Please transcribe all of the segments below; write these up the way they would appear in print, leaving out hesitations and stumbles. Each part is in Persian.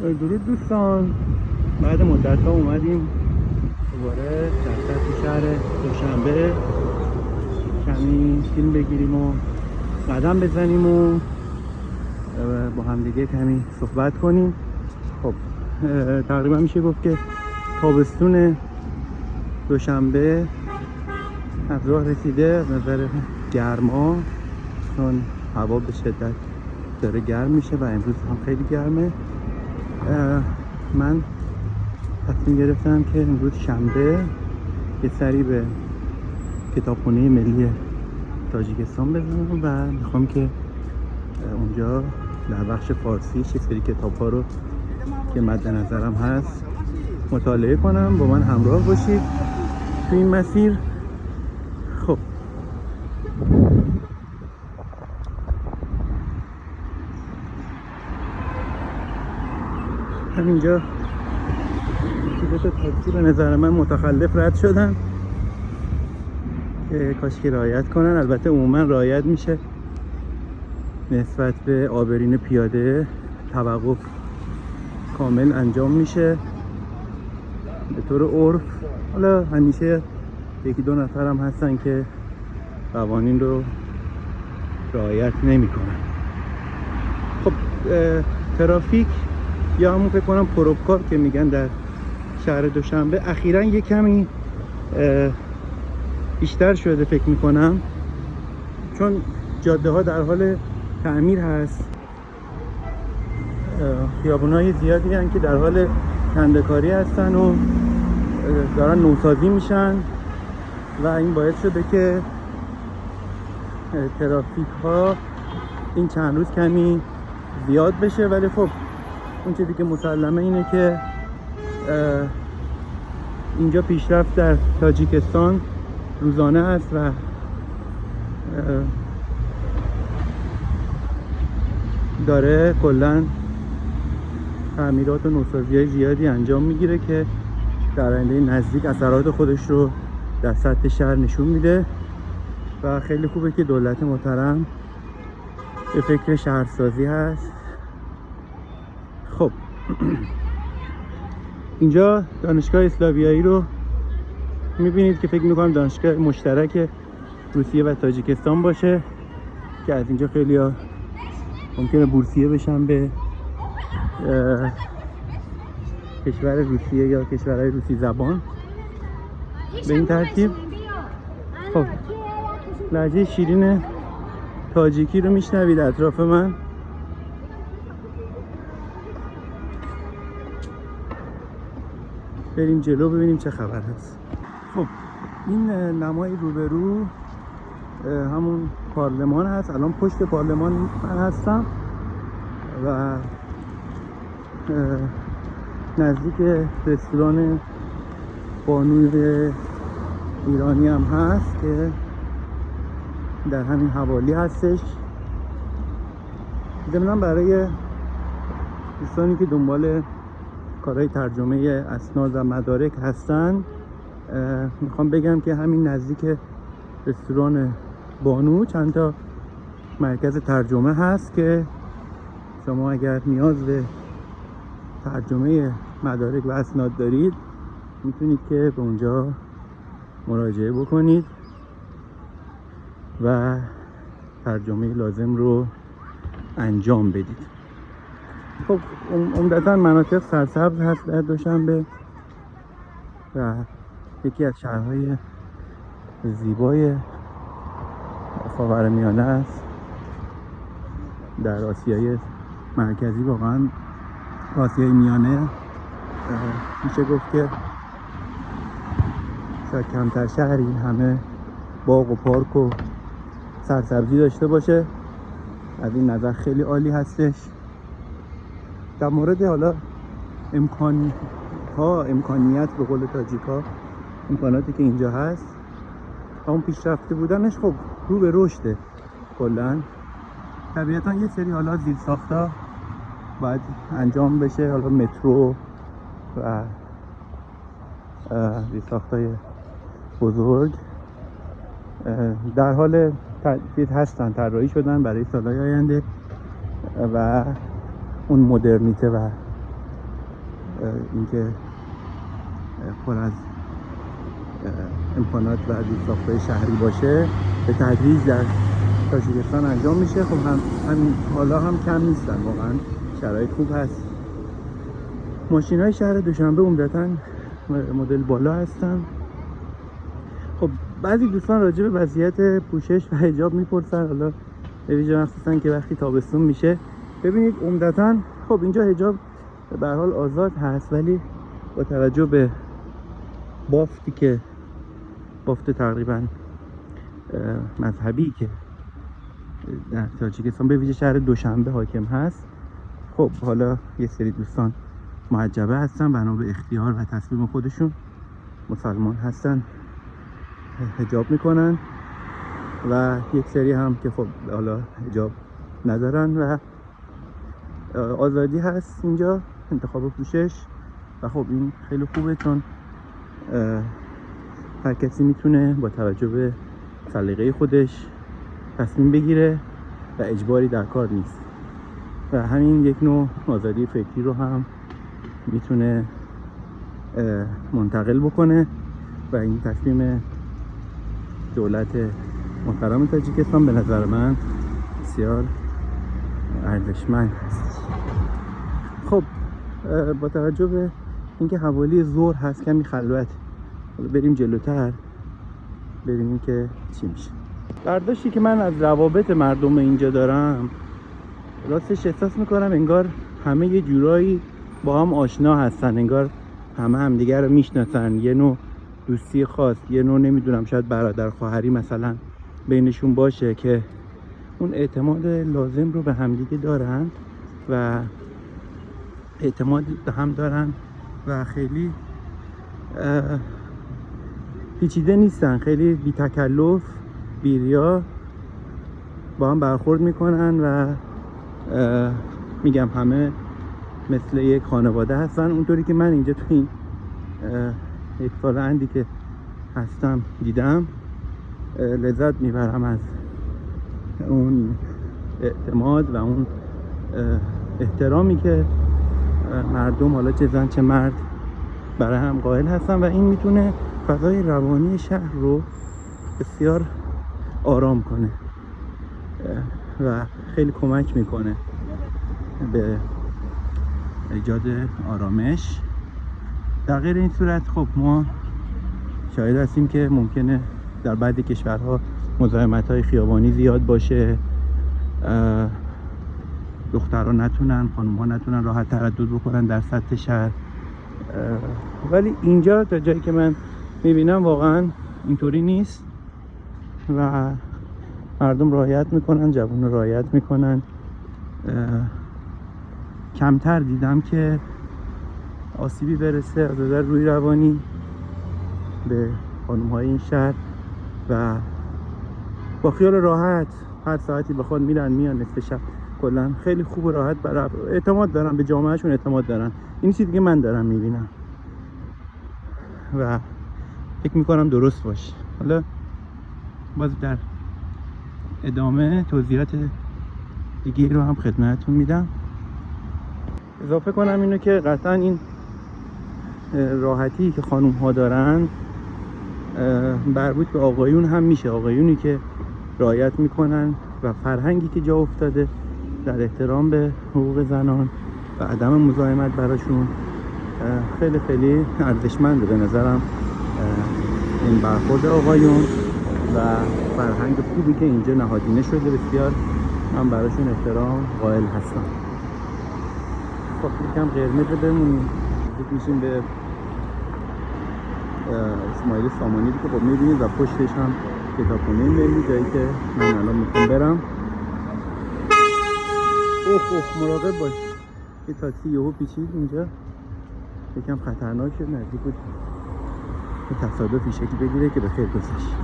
درود دوستان، بعد مدت ها اومدیم دوباره در سطح شهر دوشنبه کمی فیلم بگیریم و قدم بزنیم و با همدیگه کمی صحبت کنیم. خب تقریبا میشه گفت که تابستون دوشنبه از راه رسیده از نظر گرما، چون هوا به شدت داره گرم میشه و امروز هم خیلی گرمه. من تصمیم گرفتم که امروز شنبه یه سری به کتابخونه ملی تاجیکستان بزنم و میخوام که اونجا در بخش فارسی یه سری کتاب ها رو که مد نظرم هست مطالعه کنم. با من همراه باشید تو این مسیر. خب همینجا دو تا تاکسی به نظر من متخلف رد شدن که کاش که رعایت کنن. البته عموما رعایت میشه، نسبت به عابرین پیاده توقف کامل انجام میشه به طور عرف. حالا همیشه یکی دو نفر هم هستن که قوانین رو رعایت نمیکنن. خب ترافیک یا همون فکر کنم پروبکار که میگن در شهر دوشنبه اخیراً یه کمی بیشتر شده فکر میکنم، چون جاده ها در حال تعمیر هست. خیابونای زیادی هستن که در حال کنده‌کاری هستن و دارن نوسازی میشن و این باعث شده که ترافیک ها این چند روز کمی زیاد بشه. ولی خب اون چیزی که مسلمه اینه که اینجا پیشرفت در تاجیکستان روزانه است و داره کلاً تعمیرات و نوسازی‌های زیادی انجام میگیره که در آینده نزدیک اثرات خودش رو در سطح شهر نشون میده و خیلی خوبه که دولت محترم به فکر شهرسازی هست. خب اینجا دانشگاه اسلاویایی رو میبینید که فکر میکنم دانشگاه مشترک روسیه و تاجیکستان باشه که از اینجا خیلی ها ممکنه بورسیه بشن به کشور روسیه یا کشورهای روسی زبان به این ترتیب. خب لهجه شیرین تاجیکی رو میشنوید اطراف من. بریم جلو ببینیم چه خبر هست. خب این نمای روبرو همون پارلمان هست. الان پشت پارلمان من هستم و نزدیک رستوران بانوی ایرانی هم هست که در همین حوالی هستش. ضمناً برای دوستانی که دنبال کارهای ترجمه اسناد و مدارک هستن میخوام بگم که همین نزدیک رستوران بانو چند تا مرکز ترجمه هست که شما اگر نیاز به ترجمه مدارک و اسناد دارید میتونید که به اونجا مراجعه بکنید و ترجمه لازم رو انجام بدید. خب عمدتاً مناطق سرسبز هست در دوشنبه و یکی از شهرهای زیبای خاورمیانه است در آسیای مرکزی. واقعاً آسیای میانه میشه گفت که شاید کمتر شهری همه باغ و پارک و سرسبزی داشته باشه. از این نظر خیلی عالی هستش. در مورد حالا امکانیت به قول تاجیکا امکاناتی که اینجا هست اون پیشرفته بودنش خب رو به رشده. کلاً طبیعتاً یه سری حالا زیرساخت‌ها باید انجام بشه، حالا مترو و زیرساخت‌های بزرگ در حال تجدید هستن، طراحی شدن برای سالهای آینده و اون مدرنیته و اینکه پر از امکانات و زیرساخت‌های شهری باشه به تدریج در تاجیکستان انجام میشه. خب همین حالا هم کم نیستن، واقعا شرایط خوب هست. ماشین‌های شهر دوشنبه عمدتاً مدل بالا هستن. خب بعضی دوستان راجع به وضعیت پوشش و حجاب میپرسن، حالا به ویژه مخصوصاً که وقتی تابستون میشه. ببینید عمدتاً خب اینجا حجاب به هر حال آزاد هست، ولی با توجه به بافتی که بافت تقریباً مذهبی که در تاجیکستان به ویژه شهر دوشنبه حاکم هست، خب حالا یه سری دوستان محجبه هستن، بنا به اختیار و تصمیم خودشون مسلمان هستن، حجاب میکنن و یک سری هم که خب حالا حجاب ندارن و آزادی هست اینجا انتخاب پوشش. و خب این خیلی خوبه، چون هر کسی میتونه با توجه به سلیقه خودش تصمیم بگیره و اجباری در کار نیست و همین یک نوع آزادی فکری رو هم میتونه منتقل بکنه و این تصمیم دولت محترم تاجیکستان به نظر من بسیار ارزشمند هست. خب با توجه به اینکه حوالی ظهر هست کمی خلوت، بریم جلوتر ببینیم که چی میشه. برداشتی که من از روابط مردم اینجا دارم، راستش احساس میکنم انگار همه یه جورایی با هم آشنا هستن، انگار همه همدیگر رو میشناسن، یه نوع دوستی خاص، یه نوع نمیدونم شاید برادر خواهری مثلا بینشون باشه که اون اعتماد لازم رو به همدیگه دارن و اعتماد به هم دارن و خیلی پیچیده نیستن، خیلی بی تکلف بی ریا با هم برخورد میکنن و میگم همه مثل یک خانواده هستن. اونطوری که من اینجا تو این یک سال اندی که هستم دیدم، لذت میبرم از اون اعتماد و اون احترامی که مردم، حالا چه زن چه مرد، برای هم قائل هستن و این میتونه فضای روانی شهر رو بسیار آرام کنه و خیلی کمک میکنه به ایجاد آرامش. در غیر این صورت خب ما شاهد هستیم که ممکنه در بعضی کشورها مزاحمت‌های خیابانی زیاد باشه، دخترها نتونن، خانم‌ها نتونن راحت تردد بکنن در سطح شهر، ولی اینجا تا جایی که من میبینم واقعا اینطوری نیست و مردم رعایت میکنن، جوان رعایت میکنن. کمتر دیدم که آسیبی برسه از نظر روی روانی به خانم‌های این شهر و با خیال راحت هر ساعتی بخواد میرن میان، نصف شب کلا خیلی خوب و راحت برای اعتماد دارن به جامعهشون، اعتماد دارن. این چیزی که من دارم میبینم و فکر میکنم درست باشه. حالا باز در ادامه توضیحات دیگه رو هم خدمتتون میدم. اضافه کنم اینو که قطعا این راحتی که خانوم ها دارن مربوط به آقایون هم میشه، آقایونی که رعایت میکنن و فرهنگی که جا افتاده در احترام به حقوق زنان و عدم مزاحمت براشون خیلی خیلی ارزشمنده به نظرم این برخورد آقایون و فرهنگ خوبی که اینجا نهادینه شده. بسیار من براشون احترام قائل هستم. خب یکم قرمز بمونیم، میشیم به اسماعیل سامانی که خب میبینید و پشتش هم کتابخونه ملی، جایی که من الان میخوام برم. اوه مراقب باش، یه تاکسی یهو پیچید اینجا، یکم خطرناک شد، نزدیک بود که تصادفی شکل بگیره که به خیر گذشت.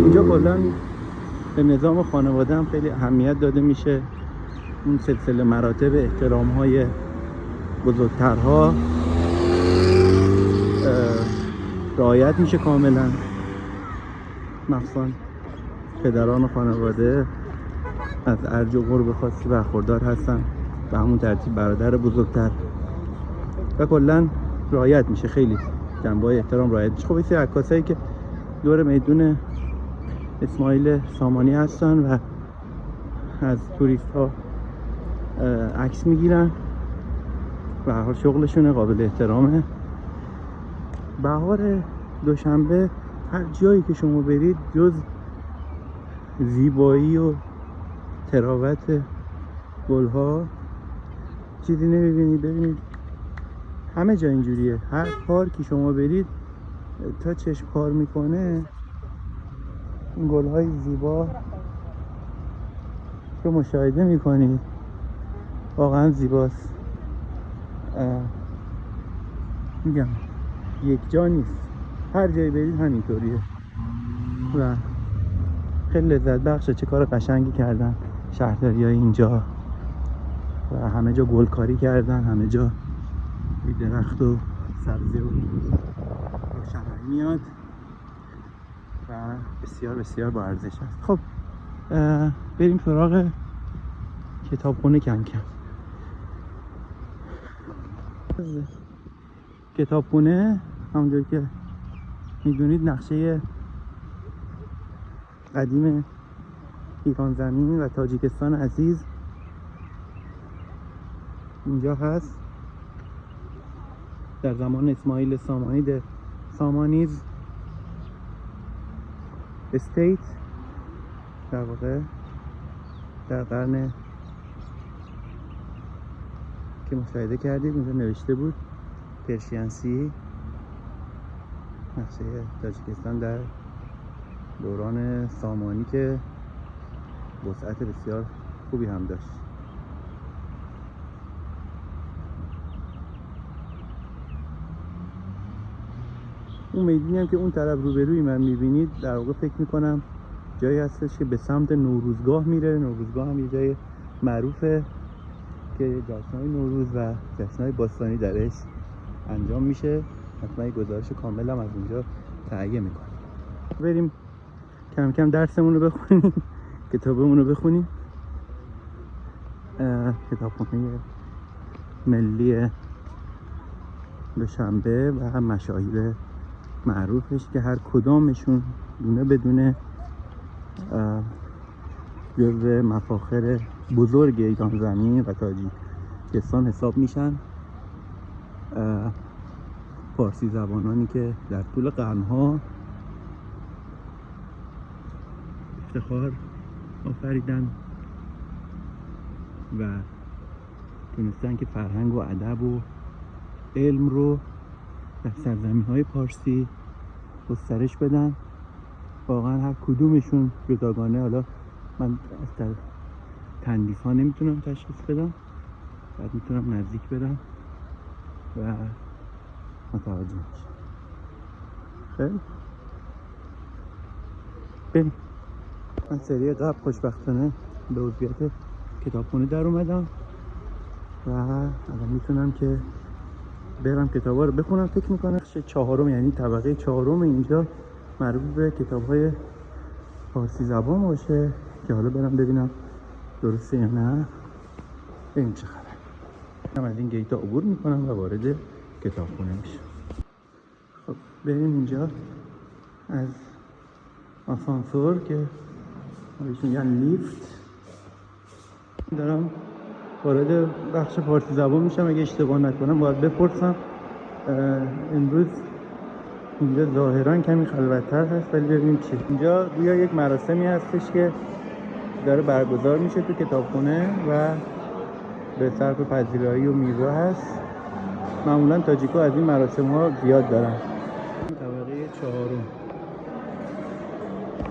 اینجا کلا به نظام خانواده هم خیلی اهمیت داده میشه، اون سلسله مراتب احترام های بزرگترها رعایت میشه کاملا، مخصوصا پدران و خانواده از ارج و قرب خاصی برخوردار هستن، به همون ترتیب برادر بزرگتر و کلا رعایت میشه، خیلی جنبه‌های احترام رعایت میشه. خب این سری عکاسایی که دور میدون اسماعیل سامانی هستن و از توریست ها عکس میگیرن و هر حال شغلشونه، قابل احترامه. بهار دوشنبه هر جایی که شما برید جز زیبایی و تراوت گلها چیزی نمیبینید. ببینید همه جا اینجوریه، هر پارکی شما برید تا چشم کار میکنه این گلهای زیبا که مشاهده میکنید واقعا زیباست. میگم یک جا نیست، هر جایی برید همینطوریه و خیلی لذت بخشه. چه کار قشنگی کردن شهرداریای اینجا و همه جا گلکاری کردن، همه جا درخت و سبزی و روشنایی میاد و بسیار بسیار با ارزش است. خب بریم سراغ کتابخونه کم کم. کتابخونه همونجوری که میدونید نقشه قدیم ایران زمین و تاجیکستان عزیز اینجا هست. در زمان اسماعیل سامانی در سامانیز استیت در واقع در قرن که مشاهده کردید اینجا نوشته بود پرشین سی، نقشه تاجیکستان در دوران سامانی که وسعت بسیار خوبی هم داشت. اون میدونی هم که اون طرف روبروی من میبینید در واقع فکر میکنم جایی هستش که به سمت نوروزگاه میره. نوروزگاه هم یه جای معروفه که جشن‌های نوروز و جشن‌های باستانی درش انجام میشه. حتما یه گزارش کامل هم از اونجا تهیه میکنم. بریم کم کم درسمون رو بخونیم، کتابمون رو بخونیم. کتابخونه ملی دوشنبه و مشاهیر معروفش که هر کدامشون دونه بدونه جزو مفاخر بزرگ ایران زمین و تاجیکستان حساب میشن. فارسی زبانانی که در طول قرنها افتخار آفریدن و تونستن که فرهنگ و ادب و علم رو در سرزمین‌های پارسی گسترش بدن. واقعا هر کدومشون جداگانه، حالا من از تندیس ها نمیتونم تشخیص بدم، بعد میتونم نزدیک برم و متوجه میشم. خیلی بریم. من سری قبل خوشبختانه به عضویت کتابخونه در اومدم و الان میتونم که برم کتابا رو بخونم. فکر میکنم چهارم، یعنی طبقه چهارم اینجا مربوط به کتاب‌های فارسی زبان باشه که حالا برم ببینم درسته یا نه. ببین چه خبره. من از این گیت عبور میکنم و وارد کتابخونه میشم. خب بریم اینجا از آسانسور که بهش میگن لیفت دارم وارد بخش فارسی زبان میشم. اگه اشتباه نکنم باید بپرسم. امروز اینجا ظاهرا کمی خلوت‌تر هست ولی ببینیم چی. اینجا گویا یک مراسمی هستش که داره برگزار میشه تو کتابخونه و به صرف پذیرایی و میوه هست. معمولا تاجیک‌ها از این مراسم‌ها زیاد دارن.